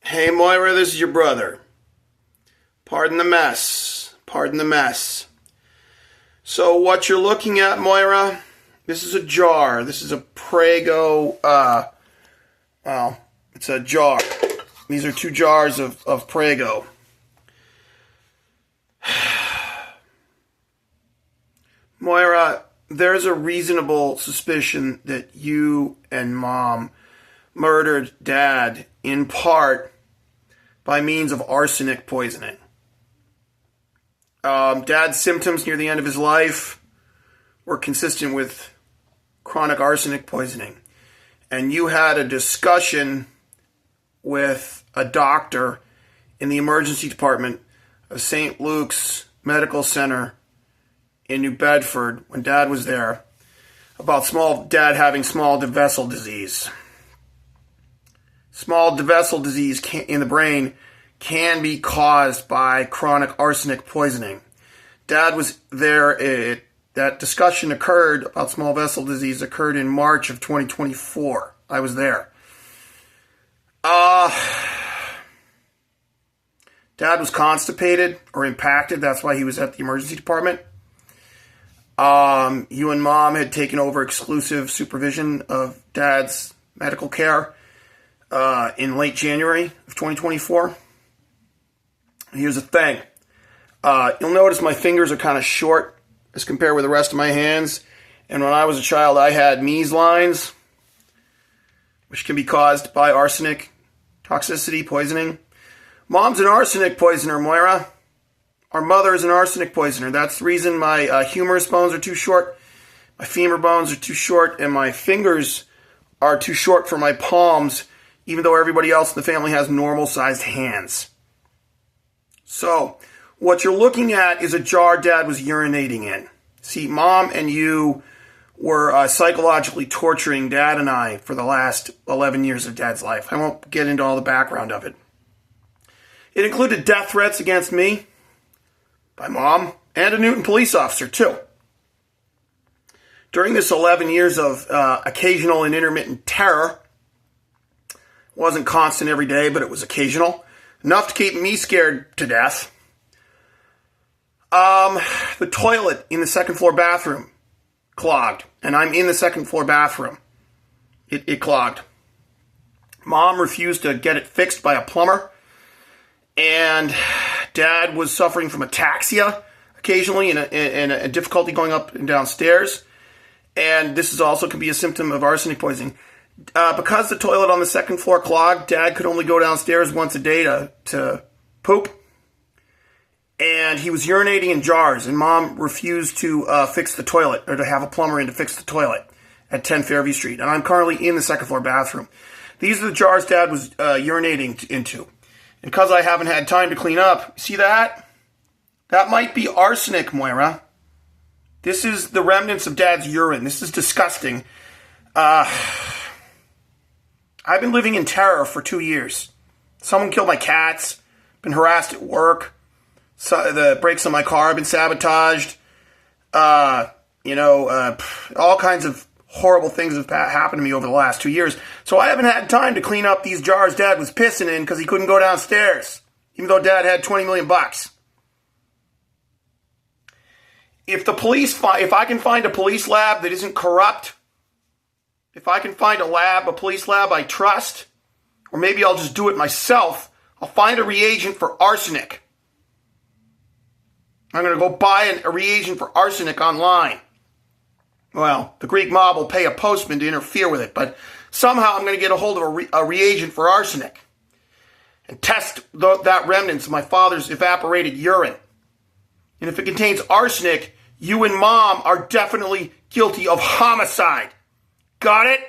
Hey Moira, this is your brother. Pardon the mess. Pardon the mess. So what you're looking at, Moira, this is a jar. This is a Prego, it's a jar. These are two jars of Prego. Moira, there's a reasonable suspicion that you and Mom murdered Dad in part by means of arsenic poisoning. Dad's symptoms near the end of his life were consistent with chronic arsenic poisoning. And you had a discussion with a doctor in the emergency department of St. Luke's Medical Center in New Bedford when Dad was there about Dad having small vessel disease. Small vessel disease in the brain can be caused by chronic arsenic poisoning. Dad was there. That discussion occurred about small vessel disease occurred in March of 2024. I was there. Dad was constipated or impacted. That's why he was at the emergency department. You and Mom had taken over exclusive supervision of Dad's medical care in late January of 2024. Here's the thing. You'll notice my fingers are kind of short as compared with the rest of my hands. And when I was a child, I had measlines, which can be caused by arsenic toxicity, poisoning. Mom's an arsenic poisoner, Moira. Our mother is an arsenic poisoner. That's the reason my humerus bones are too short, my femur bones are too short, and my fingers are too short for my palms, even though everybody else in the family has normal-sized hands. So, what you're looking at is a jar Dad was urinating in. See, Mom and you were psychologically torturing Dad and I for the last 11 years of Dad's life. I won't get into all the background of it. It included death threats against me by Mom and a Newton police officer, too. During this 11 years of occasional and intermittent terror, it wasn't constant every day, but it was occasional, enough to keep me scared to death. The toilet in the second floor bathroom clogged, and I'm in the second floor bathroom. It clogged. Mom refused to get it fixed by a plumber, and Dad was suffering from ataxia occasionally and a difficulty going up and down stairs. And this is also can be a symptom of arsenic poisoning. Because the toilet on the second floor clogged, Dad could only go downstairs once a day to poop. And he was urinating in jars, and Mom refused to fix the toilet, or to have a plumber in to fix the toilet at 10 Fairview Street. And I'm currently in the second floor bathroom. These are the jars Dad was urinating into. And because I haven't had time to clean up, see that? That might be arsenic, Moira. This is the remnants of Dad's urine. This is disgusting. I've been living in terror for 2 years. Someone killed my cats. Been harassed at work. So the brakes on my car have been sabotaged. All kinds of horrible things have happened to me over the last 2 years. So I haven't had time to clean up these jars Dad was pissing in because he couldn't go downstairs, even though Dad had $20 million. If I can find a police lab that isn't corrupt, if I can find a police lab I trust, or maybe I'll just do it myself, I'll find a reagent for arsenic. I'm going to go buy a reagent for arsenic online. Well, the Greek mob will pay a postman to interfere with it, but somehow I'm going to get a hold of a reagent for arsenic and test that remnants of my father's evaporated urine. And if it contains arsenic, you and Mom are definitely guilty of homicide. Got it?